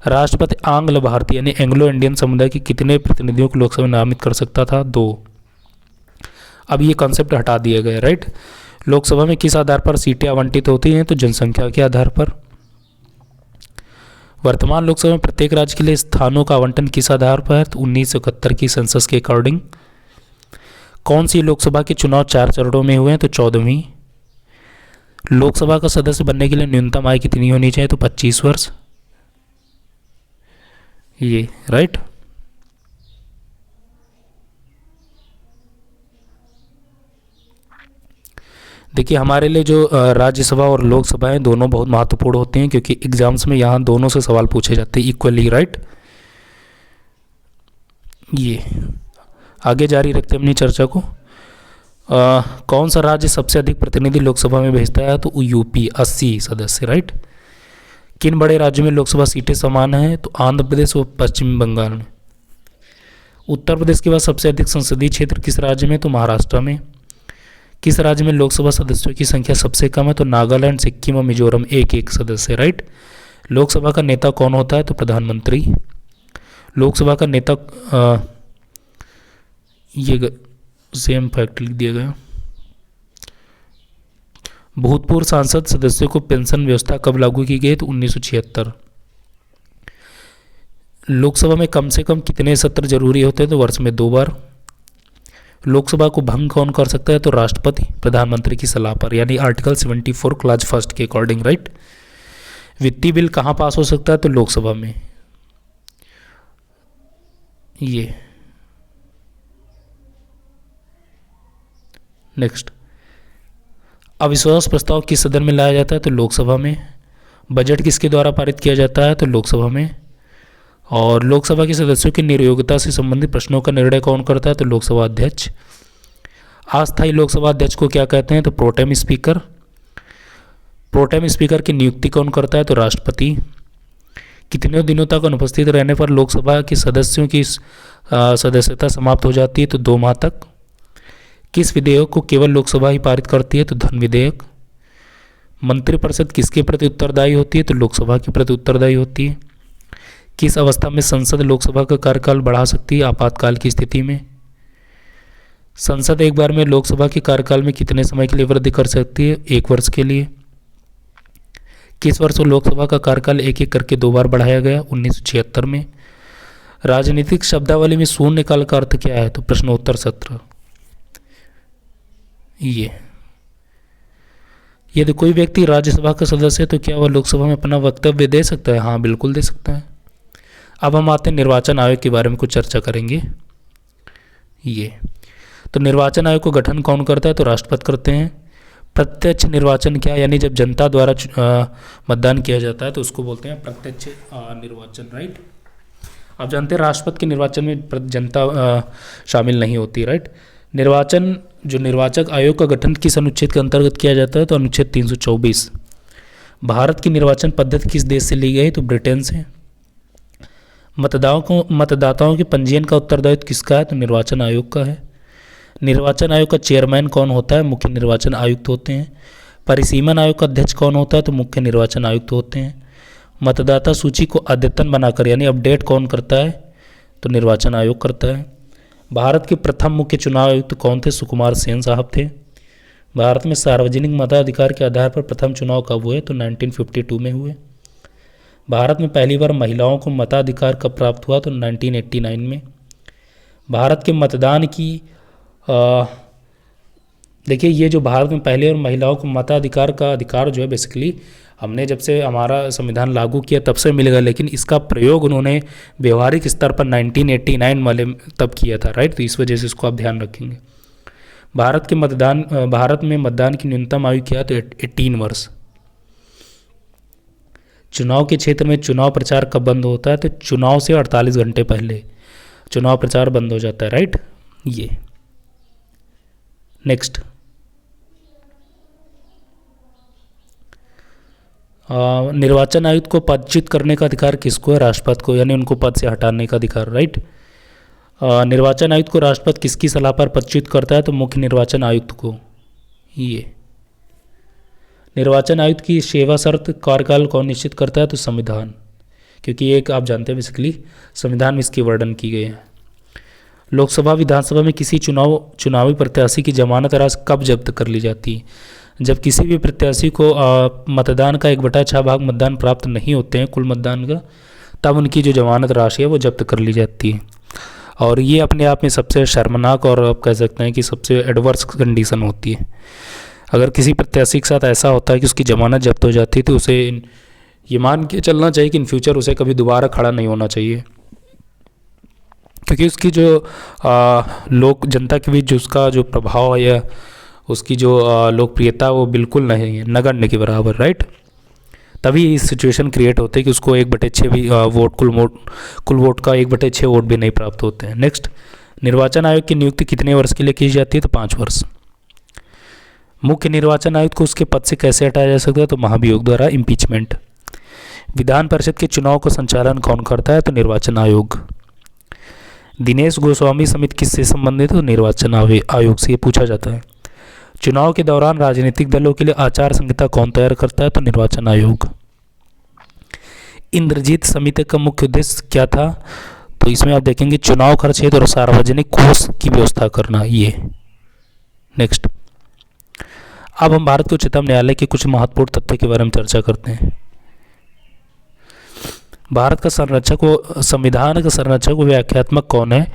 राष्ट्रपति आंग्ल भारतीय यानी एंग्लो इंडियन समुदाय के कितने प्रतिनिधियों को लोकसभा में नामित कर सकता था? 2। अब ये कॉन्सेप्ट हटा दिया गया, राइट। लोकसभा में किस आधार पर सीटें आवंटित होती हैं? तो जनसंख्या के आधार पर। वर्तमान लोकसभा में प्रत्येक राज्य के लिए स्थानों का आवंटन किस आधार पर है? तो 1971 की सेंसस के अकॉर्डिंग। कौन सी लोकसभा के चुनाव 4 चरणों में हुए हैं? तो 14वीं। लोकसभा का सदस्य बनने के लिए न्यूनतम आयु कितनी होनी चाहिए? तो 25 वर्ष, ये राइट। देखिए हमारे लिए जो राज्यसभा और लोकसभा हैं दोनों बहुत महत्वपूर्ण होते हैं क्योंकि एग्जाम्स में यहाँ दोनों से सवाल पूछे जाते हैं इक्वली, राइट। ये आगे जारी रखते हैं अपनी चर्चा को। कौन सा राज्य सबसे अधिक प्रतिनिधि लोकसभा में भेजता है? तो यूपी 80 सदस्य, राइट। किन बड़े राज्यों में लोकसभा सीटें समान हैं? तो आंध्र प्रदेश और पश्चिम बंगाल में। उत्तर प्रदेश के बाद सबसे अधिक संसदीय क्षेत्र किस राज्य में? तो महाराष्ट्र में। किस राज्य में लोकसभा सदस्यों की संख्या सबसे कम है? तो नागालैंड, सिक्किम और मिजोरम 1-1 सदस्य, राइट। लोकसभा का नेता कौन होता है? तो प्रधानमंत्री। लोकसभा का नेता ये सेम फैक्ट लिख दिया गया। भूतपूर्व सांसद सदस्यों को पेंशन व्यवस्था कब लागू की गई? तो 1976। लोकसभा में कम से कम कितने सत्र जरूरी होते हैं? तो वर्ष में 2 बार। लोकसभा को भंग कौन कर सकता है? तो राष्ट्रपति प्रधानमंत्री की सलाह पर, यानी आर्टिकल 74 क्लॉज फर्स्ट के अकॉर्डिंग, राइट। वित्तीय बिल कहाँ पास हो सकता है? तो लोकसभा में। ये नेक्स्ट, अविश्वास प्रस्ताव किस सदन में लाया जाता है? तो लोकसभा में। बजट किसके द्वारा पारित किया जाता है? तो लोकसभा में। और लोकसभा के सदस्यों की नियोक्ता से संबंधित प्रश्नों का निर्णय कौन करता है? तो लोकसभा अध्यक्ष। अस्थायी लोकसभा अध्यक्ष को क्या कहते हैं? तो प्रोटेम स्पीकर। प्रोटेम स्पीकर की नियुक्ति कौन करता है? तो राष्ट्रपति। कितने दिनों तक अनुपस्थित रहने पर लोकसभा के सदस्यों की सदस्यता समाप्त हो जाती है? तो 2 माह तक। किस विधेयक को केवल लोकसभा ही पारित करती है? तो धन विधेयक। मंत्रिपरिषद किसके प्रति उत्तरदायी होती है? तो लोकसभा के प्रति उत्तरदायी होती है। किस अवस्था में संसद लोकसभा का कार्यकाल बढ़ा सकती है? आपातकाल की स्थिति में। संसद एक बार में लोकसभा के कार्यकाल में कितने समय के लिए वृद्धि कर सकती है? 1 वर्ष के लिए। किस वर्ष लोकसभा का कार्यकाल एक एक करके 2 बार बढ़ाया गया? 1976 में। राजनीतिक शब्दावली में शून्यकाल का अर्थ क्या है? तो प्रश्नोत्तर सत्र। ये यदि कोई व्यक्ति राज्यसभा का सदस्य है तो क्या वह लोकसभा में अपना वक्तव्य दे सकता है? हाँ, बिल्कुल दे सकता है। अब हम आते हैं निर्वाचन आयोग के बारे में कुछ चर्चा करेंगे। ये तो निर्वाचन आयोग को गठन कौन करता है? तो राष्ट्रपति करते हैं। प्रत्यक्ष निर्वाचन क्या, यानी जब जनता द्वारा मतदान किया जाता है तो उसको बोलते हैं प्रत्यक्ष निर्वाचन, राइट। आप जानते हैं राष्ट्रपति के निर्वाचन में जनता शामिल नहीं होती, राइट। निर्वाचन जो निर्वाचक आयोग का गठन किस अनुच्छेद के अंतर्गत किया जाता है? तो अनुच्छेद 324। भारत की निर्वाचन पद्धति किस देश से ली गई? तो ब्रिटेन से। मतदाताओं के पंजीयन का उत्तरदायित्व किसका है? तो निर्वाचन आयोग का है। निर्वाचन आयोग का चेयरमैन कौन होता है? मुख्य निर्वाचन आयुक्त होते हैं। परिसीमन आयोग का अध्यक्ष कौन होता है? तो मुख्य निर्वाचन आयुक्त होते हैं। मतदाता सूची को अद्यतन बनाकर यानी अपडेट कौन करता है? तो निर्वाचन आयोग करता है। भारत के प्रथम मुख्य चुनाव आयुक्त कौन थे? सुकुमार सेन साहब थे। भारत में सार्वजनिक मताधिकार के आधार पर प्रथम चुनाव कब हुए? तो 1952 में हुए। भारत में पहली बार महिलाओं को मताधिकार कब प्राप्त हुआ? तो 1989 में। भारत के मतदान की देखिए, ये जो भारत में पहले और महिलाओं को मताधिकार का अधिकार जो है बेसिकली हमने जब से हमारा संविधान लागू किया तब से मिलेगा, लेकिन इसका प्रयोग उन्होंने व्यवहारिक स्तर पर 1989 वाले तब किया था, राइट। तो इस वजह से इसको आप ध्यान रखेंगे। भारत में मतदान की न्यूनतम आयु क्या? तो 18 वर्ष। चुनाव के क्षेत्र में चुनाव प्रचार कब बंद होता है? तो चुनाव से 48 घंटे पहले चुनाव प्रचार बंद हो जाता है, राइट। ये नेक्स्ट, निर्वाचन आयुक्त को पदच्युत करने का अधिकार किसको है? राष्ट्रपति को, यानी उनको पद से हटाने का अधिकार, राइट। निर्वाचन आयुक्त को राष्ट्रपति किसकी सलाह पर पदच्युत करता है? तो मुख्य निर्वाचन आयुक्त को। ये निर्वाचन आयुक्त की सेवा शर्त कार्यकाल कौन निश्चित करता है? तो संविधान, क्योंकि एक आप जानते हैं बेसिकली संविधान में इसकी वर्णन की गई है। लोकसभा विधानसभा में किसी चुनावी प्रत्याशी की जमानत राशि कब जब्त कर ली जाती है? जब किसी भी प्रत्याशी को मतदान का 1/6 भाग मतदान प्राप्त नहीं होते हैं कुल मतदान का, तब उनकी जो जमानत राशि है वो जब्त कर ली जाती है। और ये अपने आप में सबसे शर्मनाक और आप कह सकते हैं कि सबसे एडवर्स कंडीशन होती है। अगर किसी प्रत्याशी के साथ ऐसा होता है कि उसकी जमानत जब्त हो जाती है तो उसे ये मान के चलना चाहिए कि इन फ्यूचर उसे कभी दोबारा खड़ा नहीं होना चाहिए, क्योंकि उसकी जो लोक जनता के बीच जो उसका जो प्रभाव है या उसकी जो लोकप्रियता वो बिल्कुल नहीं है, नगण्य के बराबर, राइट। तभी इस सिचुएशन क्रिएट होते हैं कि उसको 1/6 भी वोट कुल वोट का 1/6 वोट भी नहीं प्राप्त होते हैं। नेक्स्ट, निर्वाचन आयोग की नियुक्ति कितने वर्ष के लिए की जाती है? तो 5 वर्ष। मुख्य निर्वाचन आयुक्त को उसके पद से कैसे हटाया जा सकता है? तो महाभियोग द्वारा, इम्पीचमेंट। विधान परिषद के चुनाव का संचालन कौन करता है? तो निर्वाचन आयोग। दिनेश गोस्वामी समिति किससे संबंधित है? तो निर्वाचन आयोग से ये पूछा जाता है। चुनाव के दौरान राजनीतिक दलों के लिए आचार संहिता कौन तैयार करता है? तो निर्वाचन आयोग। इंद्रजीत समिति का मुख्य उद्देश्य क्या था? तो इसमें आप देखेंगे चुनाव खर्च हेतु और सार्वजनिक कोष की व्यवस्था करना। ये नेक्स्ट, अब हम भारत के उच्चतम न्यायालय के कुछ महत्वपूर्ण तथ्य के बारे में चर्चा करते हैं। भारत का संविधान का संरक्षक व व्याख्यात्मक कौन है?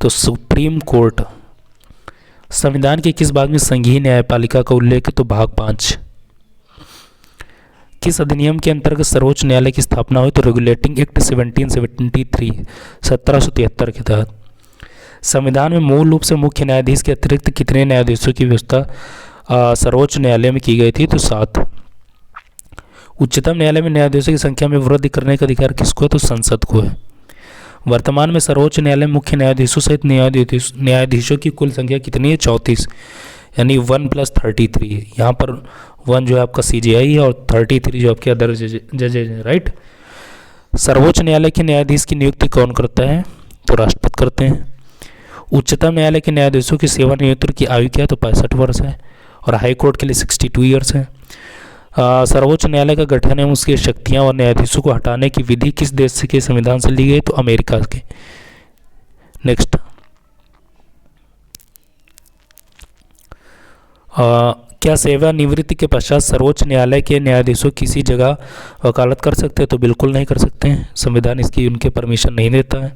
तो सुप्रीम कोर्ट। संविधान के किस भाग में संघीय न्यायपालिका का उल्लेख है? तो भाग 5। किस अधिनियम के अंतर्गत सर्वोच्च न्यायालय की स्थापना हुई? तो रेगुलेटिंग एक्ट 1773 1773 के तहत। संविधान में मूल रूप से मुख्य न्यायाधीश के अतिरिक्त कितने न्यायाधीशों की व्यवस्था सर्वोच्च न्यायालय में की गई थी? तो 7। उच्चतम न्यायालय में न्यायाधीशों की संख्या में वृद्धि करने का अधिकार किसको है? तो संसद को है। वर्तमान में सर्वोच्च न्यायालय में मुख्य न्यायाधीशों सहित न्यायाधीशों की कुल संख्या कितनी है? 34, यानी 1 + 33 है। यहाँ पर 1 जो है आपका CJI है और 33 जो आपके अदर जजेज हैं, राइट। सर्वोच्च न्यायालय के न्यायाधीश की नियुक्ति कौन करता है? तो राष्ट्रपति करते हैं। उच्चतम न्यायालय के न्यायाधीशों की सेवानिवृत्ति की आयु क्या है? तो 65 वर्ष है और हाई कोर्ट के लिए 62 ईयर्स है। सर्वोच्च न्यायालय का गठन एवं उसकी शक्तियां और न्यायाधीशों को हटाने की विधि किस देश के संविधान से ली गई? तो अमेरिका के। नेक्स्ट, क्या सेवानिवृत्ति के पश्चात सर्वोच्च न्यायालय के न्यायाधीशों किसी जगह वकालत कर सकते हैं? तो बिल्कुल नहीं कर सकते हैं, संविधान इसकी उनके परमिशन नहीं देता है।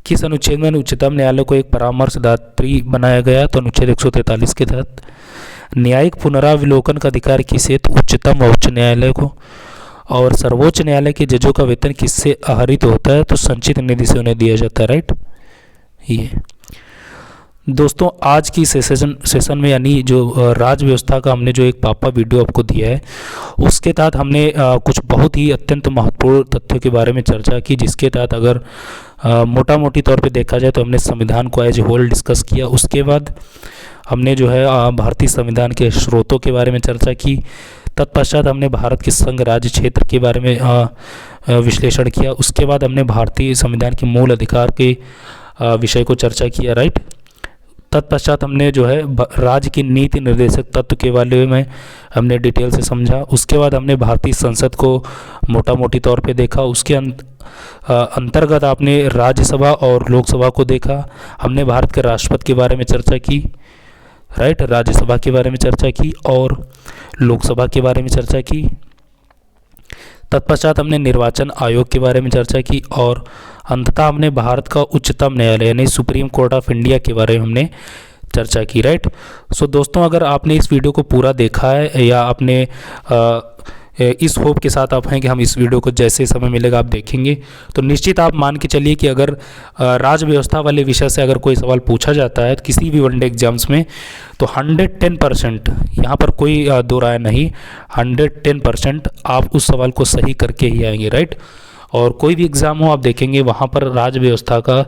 किस अनुच्छेद में उच्चतम न्यायालय को एक परामर्शदात्री बनाया गया? तो अनुच्छेद 143 के तहत। न्यायिक पुनरावलोकन का अधिकार किसे? तो उच्चतम व उच्च न्यायालय को। और सर्वोच्च न्यायालय के जजों का वेतन किससे आहरित होता है? तो संचित निधि से उन्हें दिया जाता है, राइट। ये दोस्तों आज की सेशन में, यानी जो राज व्यवस्था का हमने जो एक पापा वीडियो आपको दिया है, उसके तहत हमने कुछ बहुत ही अत्यंत महत्वपूर्ण तथ्यों के बारे में चर्चा की, जिसके तहत अगर मोटा मोटी तौर पे देखा जाए तो हमने संविधान को एज होल डिस्कस किया। उसके बाद हमने जो है भारतीय संविधान के स्रोतों के बारे में चर्चा की। तत्पश्चात हमने भारत के संघ राज्य क्षेत्र के बारे में विश्लेषण किया। उसके बाद हमने भारतीय संविधान के मूल अधिकार के विषय को चर्चा किया, राइट। तत्पश्चात हमने जो है राज्य की नीति निर्देशक तत्व के बारे में हमने डिटेल से समझा। उसके बाद हमने भारतीय संसद को मोटा मोटी तौर पे देखा। उसके अंतर्गत आपने राज्यसभा और लोकसभा को देखा। हमने भारत के राष्ट्रपति के बारे में चर्चा की, राइट, राज्यसभा के बारे में चर्चा की और लोकसभा के बारे में चर्चा की। तत्पश्चात हमने निर्वाचन आयोग के बारे में चर्चा की और अंततः हमने भारत का उच्चतम न्यायालय यानी सुप्रीम कोर्ट ऑफ इंडिया के बारे में हमने चर्चा की, राइट। सो दोस्तों अगर आपने इस वीडियो को पूरा देखा है या आपने इस होप के साथ आप हैं कि हम इस वीडियो को जैसे समय मिलेगा आप देखेंगे, तो निश्चित आप मान के चलिए कि अगर राज व्यवस्था वाले विषय से अगर कोई सवाल पूछा जाता है किसी भी वनडे एग्जाम्स में, तो 110% यहाँ पर कोई दो राय नहीं, 110% आप उस सवाल को सही करके ही आएंगे, राइट। और कोई भी एग्ज़ाम हो आप देखेंगे वहाँ पर राज व्यवस्था का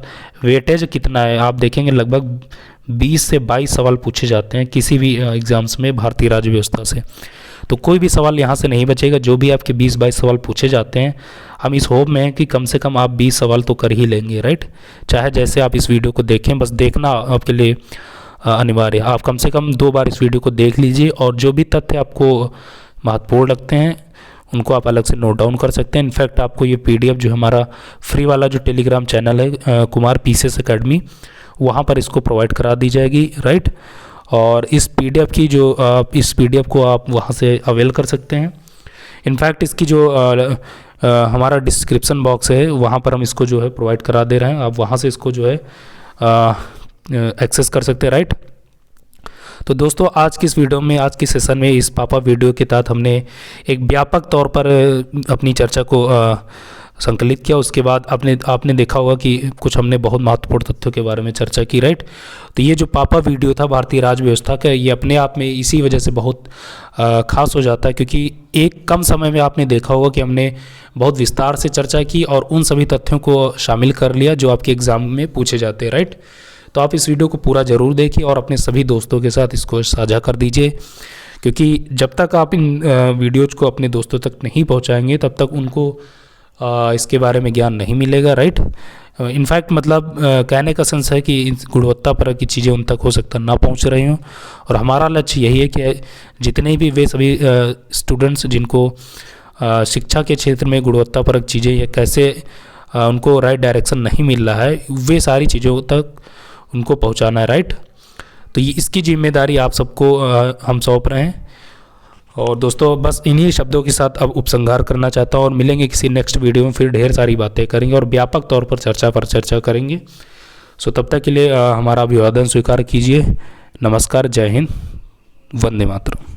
वेटेज कितना है, आप देखेंगे लगभग 20 से 22 सवाल पूछे जाते हैं किसी भी एग्ज़ाम्स में भारतीय राज्य व्यवस्था से। तो कोई भी सवाल यहाँ से नहीं बचेगा, जो भी आपके 20-22 सवाल पूछे जाते हैं हम इस होप में हैं कि कम से कम आप 20 सवाल तो कर ही लेंगे, राइट। चाहे जैसे आप इस वीडियो को देखें, बस देखना आपके लिए अनिवार्य है। आप कम से कम 2 बार इस वीडियो को देख लीजिए और जो भी तथ्य आपको महत्वपूर्ण लगते हैं उनको आप अलग से नोट डाउन कर सकते हैं। इनफैक्ट आपको ये PDF जो हमारा फ्री वाला जो टेलीग्राम चैनल है कुमार PCS अकेडमी, वहाँ पर इसको प्रोवाइड करा दी जाएगी, राइट। और इस PDF की जो इस PDF को आप वहाँ से अवेल कर सकते हैं। इनफैक्ट इसकी जो हमारा डिस्क्रिप्शन बॉक्स है वहाँ पर हम इसको जो है प्रोवाइड करा दे रहे हैं, आप वहाँ से इसको जो है एक्सेस कर सकते हैं, राइट। तो दोस्तों आज की इस वीडियो में, आज की सेशन में, इस पापा वीडियो के तहत हमने एक व्यापक तौर पर अपनी चर्चा को संकलित किया। उसके बाद आपने देखा होगा कि कुछ हमने बहुत महत्वपूर्ण तथ्यों के बारे में चर्चा की, राइट। तो ये जो पापा वीडियो था भारतीय राज व्यवस्था का, ये अपने आप में इसी वजह से बहुत खास हो जाता है क्योंकि एक कम समय में आपने देखा होगा कि हमने बहुत विस्तार से चर्चा की और उन सभी तथ्यों को शामिल कर लिया जो आपके एग्ज़ाम में पूछे जाते हैं, राइट। तो आप इस वीडियो को पूरा ज़रूर देखिए और अपने सभी दोस्तों के साथ इसको साझा कर दीजिए, क्योंकि जब तक आप इन वीडियोज़ को अपने दोस्तों तक नहीं पहुंचाएंगे तब तक उनको इसके बारे में ज्ञान नहीं मिलेगा, राइट। इनफैक्ट मतलब कहने का सेंस है कि गुणवत्ता पर की चीज़ें उन तक हो सकता ना पहुंच रही हों, और हमारा लक्ष्य यही है कि जितने भी वे सभी स्टूडेंट्स जिनको शिक्षा के क्षेत्र में गुणवत्तापरक चीज़ें या कैसे उनको राइट डायरेक्शन नहीं मिल रहा है, वे सारी चीज़ों तक उनको पहुंचाना है, राइट। तो ये इसकी जिम्मेदारी आप सबको हम सौंप रहे हैं। और दोस्तों बस इन्हीं शब्दों के साथ अब उपसंहार करना चाहता हूँ और मिलेंगे किसी नेक्स्ट वीडियो में, फिर ढेर सारी बातें करेंगे और व्यापक तौर पर चर्चा करेंगे। सो तब तक के लिए हमारा अभिवादन स्वीकार कीजिए। नमस्कार, जय हिंद, वंदे मातरम।